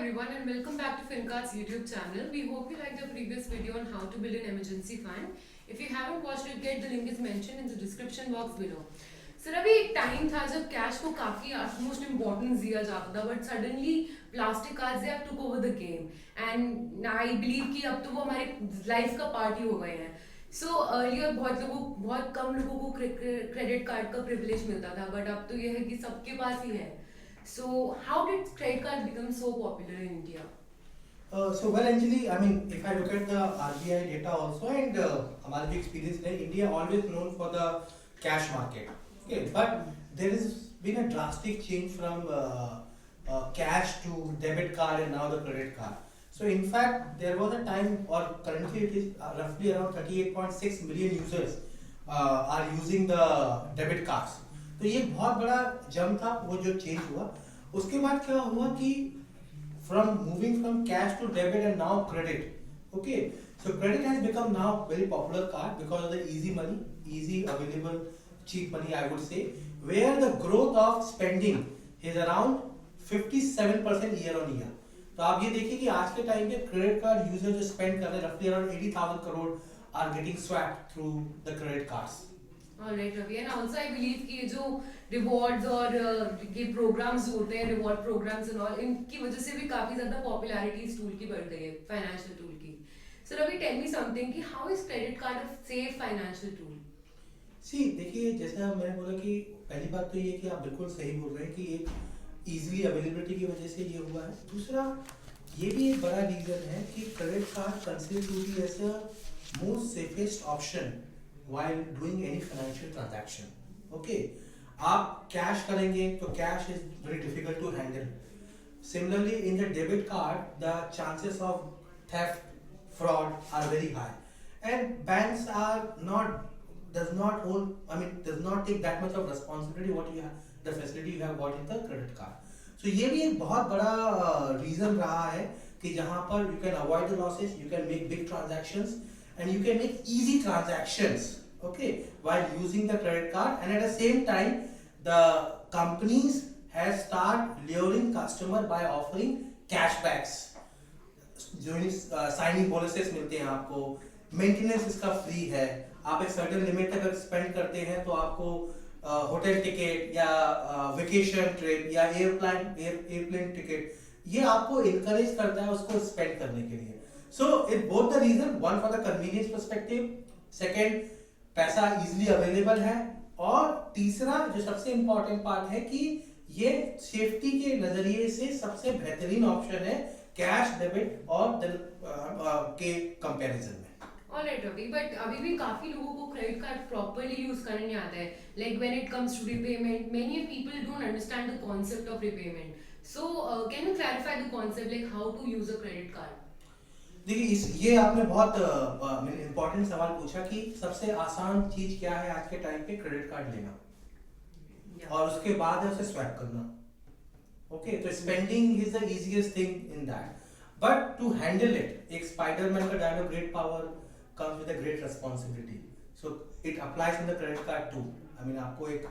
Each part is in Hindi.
everyone and welcome back to Fincard's YouTube channel. We hope you liked the previous video on how to build an emergency fund. If you haven't watched it yet, the link is mentioned in the description box below. Sir अभी एक टाइम था जब कैश को काफी utmost importance दिया जाता था, but suddenly plastic cards they have took over the game and I believe कि अब तो वो हमारे लाइफ का पार्ट ही हो गए हैं. So earlier बहुत कम लोगों को क्रेडिट कार्ड का प्रिविलेज मिलता था, but अब तो ये है कि सबके पास ही है. So how did credit card become so popular in India? Anjali, I mean, if I look at the RBI data also and हमारा जो experience है, India always known for the cash market. Okay, but there has been a drastic change from cash to debit card and now the credit card. So in fact, there was a time, or currently it is roughly around 38.6 million users are using the debit cards. तो ये बहुत बड़ा जंप था वो जो चेंज हुआ. उसके बाद क्या हुआ कि from moving from cash to debit and now credit. Okay, so credit has become now very popular card because of the easy money, easy available, cheap money I would say, where the growth of spending is around 57% year on year. तो आप ये देखिए कि आज के टाइम पे क्रेडिट कार्ड यूजर जो स्पेंड कर रहे हैं roughly around 80,000 crore are getting swapped through the credit cards. Alright Ravi, and also I believe कि ये जो rewards और ये programs होते हैं, reward programs and all, इनकी वजह से भी काफी ज़्यादा popularity इस tool की बढ़ गई है, financial tool की. So Ravi, tell me something कि how is credit card a safe financial tool? See, देखिए जैसा मैंने बोला कि पहली बात तो ये कि आप बिल्कुल सही बोल रहे हैं कि एक easily availability की वजह से ये हुआ है. दूसरा ये भी एक बड़ा रीजन है कि credit card consider to be as a most safest option while doing any financial transaction. Okay, आप कैश करेंगे तो cash is very difficult to handle. Similarly, in the debit card, the chances of theft, fraud are very high, and banks does not take that much of responsibility what you have, the facility you have got in the credit card. So ये भी एक बहुत बड़ा reason रहा है कि जहाँ पर you can avoid the losses, you can make big transactions. And you can make easy transactions, okay, while using the credit card, and at the same time the companies have start luring customer by offering cashbacks. जो signing bonuses मिलते हैं आपको, maintenance इसका free है, आप एक certain limit तक spend करते हैं तो आपको होटल टिकट या वेकेशन ट्रिप या एयरप्लेन टिकट ये आपको encourage करता है उसको spend करने के लिए. So it both the reason, one for the convenience perspective, second पैसा easily available है, और तीसरा जो सबसे important part है कि ये सेफ्टी के नजरिए से सबसे बेहतरीन ऑप्शन है कैश डेबिट और के कंपैरिजन में. Alright Ravi, but अभी भी काफी लोगों को credit card properly use करने नहीं आता है. Like when it comes to repayment, many people don't understand the concept of repayment. So can you clarify the concept, like how to use a credit card? देखिए ये आपने बहुत इम्पोर्टेंट सवाल पूछा कि सबसे आसान चीज क्या है आज के टाइम पे क्रेडिट कार्ड लेना और उसके बाद है उसे स्वैप करना. ओके, तो spending is the easiest thing in that, but to handle it एक स्पाइडरमैन का dialogue great power comes with a great responsibility. So it applies in the credit card too. I mean आपको एक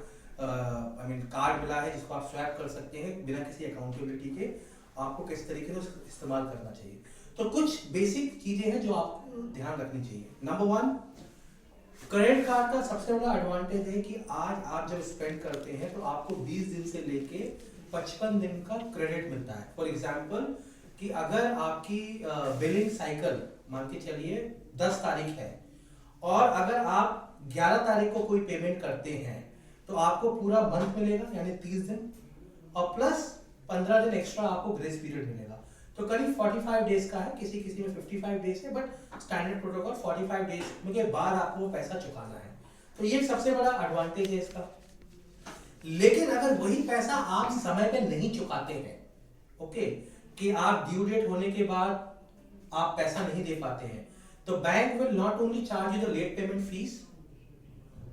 कार्ड मिला है जिसको आप स्वैप कर सकते हैं बिना किसी अकाउंटेबिलिटी के. आपको किस तरीके से उसका इस्तेमाल करना चाहिए. तो कुछ बेसिक चीजें हैं जो आपको ध्यान रखनी चाहिए. नंबर 1, क्रेडिट कार्ड का सबसे बड़ा एडवांटेज है कि आज आप जब स्पेंड करते हैं तो आपको 20 दिन से लेके 55 दिन का क्रेडिट मिलता है. फॉर एग्जांपल कि अगर आपकी बिलिंग साइकिल मान के चलिए 10 तारीख है और अगर आप 11 तारीख को कोई पेमेंट करते हैं तो आपको पूरा मंथ मिलेगा यानी 30 दिन और प्लस 15 दिन एक्स्ट्रा आपको ग्रेस पीरियड मिलेगा. तो करीब 45 डेज का है, किसी किसी में 55 डेज है, बट स्टैंडर्ड प्रोटोकॉल 45 डेज के बाद आपको पैसा चुकाना है. तो ये सबसे बड़ा एडवांटेज है इसका. लेकिन अगर वही पैसा आप समय पे नहीं चुकाते हैं, ओके, कि आप ड्यू डेट होने के बाद आप पैसा नहीं दे पाते हैं, तो bank will not only charge you the late payment fees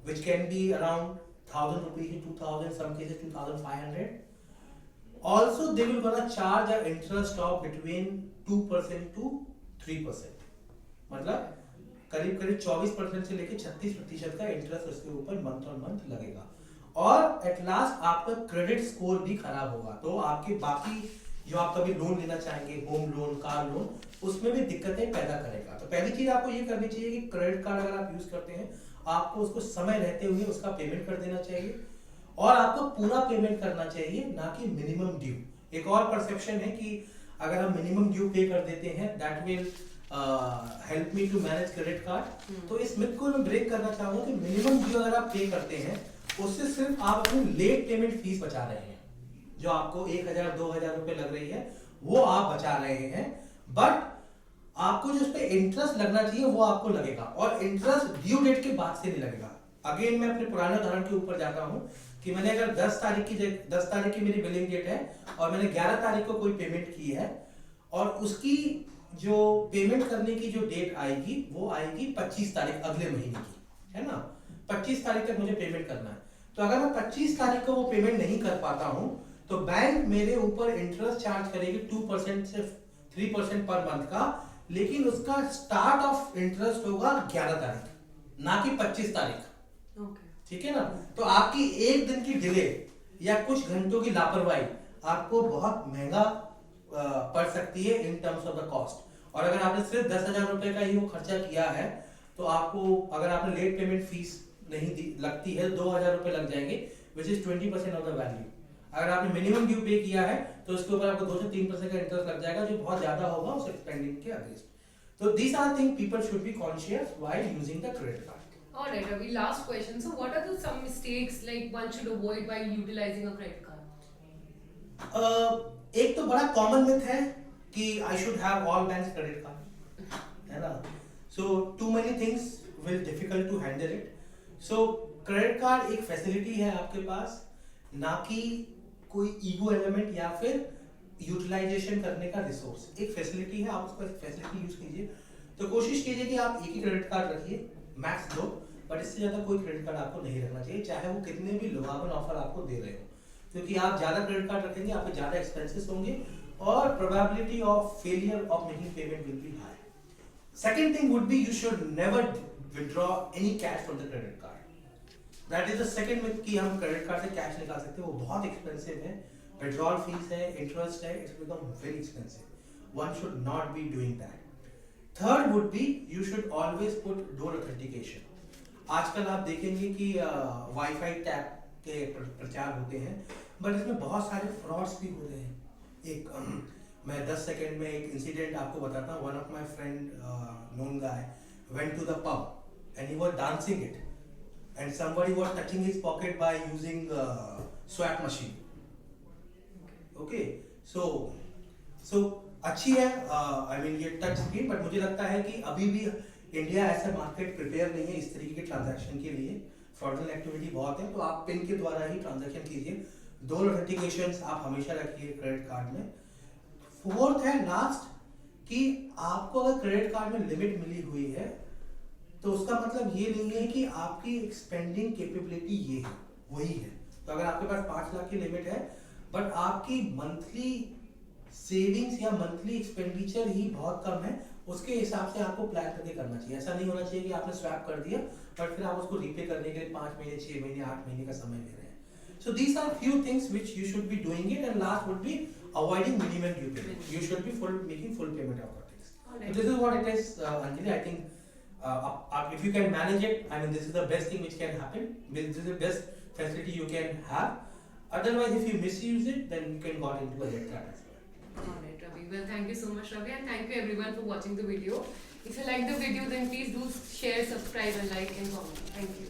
which can be around 1000 rupees, 2000, some cases 2500. Also, they will gonna charge an interest of between 2% to 3%. मतलब करीब 24% से लेके 36% का इंटरेस्ट उसके ऊपर मंथ ऑन मंथ लगेगा. और एट लास्ट आपका क्रेडिट स्कोर भी खराब होगा तो आपके बाकी जो आप कभी लोन लेना चाहेंगे, होम लोन, कार लोन, उसमें भी दिक्कतें पैदा करेगा। तो पहली चीज आपको ये करनी चाहिए कि क्रेडिट कार्ड अगर आप यूज करते हैं, आपको उसको समय रहते हुए उसका पेमेंट कर देना चाहिए और आपको पूरा पेमेंट करना चाहिए, ना कि मिनिमम ड्यू। एक और परसेप्शन है कि अगर हम मिनिमम ड्यू पे कर देते हैं, that will help me to manage credit card. तो इस मिथ को मैं ब्रेक करना चाहूंगा कि मिनिमम ड्यू अगर आप पे करते हैं, उससे सिर्फ आप अपनी लेट पेमेंट फीस बचा रहे हैं। जो आपको 1000-2000 रुपए लग रही है, वो आप बचा रहे हैं, बट आपको जो उस पर इंटरेस्ट लगना चाहिए वो आपको लगेगा, और इंटरेस्ट ड्यू डेट के बाद से नहीं लगेगा। अगेन मैं अपने पुराने उदाहरण के ऊपर जाता हूं कि मैंने अगर 10 तारीख की मेरी बिलिंग डेट है और मैंने 11 तारीख को कोई पेमेंट की है, और उसकी जो पेमेंट करने की जो डेट आएगी वो आएगी 25 तारीख अगले महीने की, है ना। 25 तारीख तक मुझे पेमेंट करना है। तो अगर मैं 25 तारीख को वो पेमेंट नहीं कर पाता हूं, तो बैंक मेरे ऊपर इंटरेस्ट चार्ज करेगी 2% से 3% पर मंथ का, लेकिन उसका स्टार्ट ऑफ इंटरेस्ट होगा 11 तारीख, ना कि 25 तारीख। ठीक है ना। तो आपकी एक दिन की डिले या कुछ घंटों की लापरवाही आपको बहुत महंगा पड़ सकती है in terms of the cost. और अगर आपने सिर्फ 10,000 रुपए का ही वो खर्चा किया है, तो आपको अगर आपने लेट पेमेंट फीस नहीं लगती है, 2,000 रुपए लग जाएंगे, which is 20% of the value. अगर आपने मिनिमम ड्यू पे किया है, तो उसके ऊपर आपको 2 से 3% का इंटरेस्ट लग जाएगा, जो बहुत ज्यादा होगा उस स्पेंडिंग के अगेंस्ट। तो these are things people should be conscious while using the credit card. Alright, Ravi, last question. So, what are some mistakes like one should avoid while utilizing a credit card? एक तो बड़ा कॉमन मिथ है कि I should have all banks credit card, है ना। So too many things will difficult to handle it. So credit card एक फैसिलिटी है आपके पास, ना कि कोई ईगो एलिमेंट या फिर यूटिलाइजेशन करने का रिसोर्स। एक फैसिलिटी है, आप उसको फैसिलिटी यूज कीजिए। तो कोशिश कीजिए कि आप एक ही क्रेडिट कार्ड रखिए, मैक्स 2, बट इससे ज्यादा कोई क्रेडिट कार्ड आपको नहीं रखना चाहिए, चाहे वो कितने भी लुभावन ऑफर आपको दे रहे हो, क्योंकि आप ज्यादा क्रेडिट कार्ड रखेंगे, आपके ज्यादा एक्सपेंसेस होंगे और probability of failure of making payment will be high. Second thing would be you should never withdraw any cash from the credit card. That is the second myth कि हम क्रेडिट कार्ड से कैश निकाल सकते हैं, वो बहुत एक्सपेंसिव है, विड्रॉल फीस है, इंटरेस्ट है, it's become very expensive. One should not be doing that. Third would be you should always put door authentication. आजकल आप देखेंगे कि वाईफाई टैप के प्रचार होते हैं, बट इसमें बहुत सारे फ्रॉड्स भी हो रहे हैं। एक मैं 10 सेकंड में एक इंसिडेंट आपको बताता हूँ। One of my friend known guy went to the pub and he was dancing it and somebody was touching his pocket by using swipe machine. Okay, so अच्छी है, आई मीन ये टच स्क्रीन, बट मुझे लगता है कि अभी भी इंडिया ऐसा मार्केट प्रिपेयर नहीं है इस तरीके के ट्रांजैक्शन के लिए। फ्रॉडलेंट एक्टिविटी बहुत है, तो आप पिन के द्वारा ही ट्रांजैक्शन कीजिए। 2 ऑथेंटिकेशंस आप हमेशा रखिए क्रेडिट कार्ड में। फोर्थ है लास्ट, कि आपको अगर क्रेडिट कार्ड में लिमिट मिली हुई है, तो उसका मतलब ये नहीं है कि आपकी स्पेंडिंग कैपेबिलिटी ये है, वही है। तो अगर आपके पास 5 लाख की लिमिट है, बट आपकी मंथली सेविंग्स या मंथली एक्सपेंडिचर ही बहुत कम है, उसके हिसाब से आपको प्लान करके करना चाहिए। ऐसा नहीं होना चाहिए कि आपने स्वैप कर दिया बट फिर आप उसको रीपे करने के लिए 5 महीने, 6 महीने, 8 महीने का समय ले रहे हैं। So these are few things which you should be doing it, and last would be avoiding minimum due payment. You should be making full payment of the things. This is what it is Anjali. I think if you can manage it, I mean, this is the best thing which can happen. This is the best facility you can have. Otherwise, if you misuse it, then you can got into a debt trap as well. Alright, Ravi. Well, thank you so much, Ravi, and thank you everyone for watching the video. If you like the video, then please do share, subscribe, and like and comment. Thank you.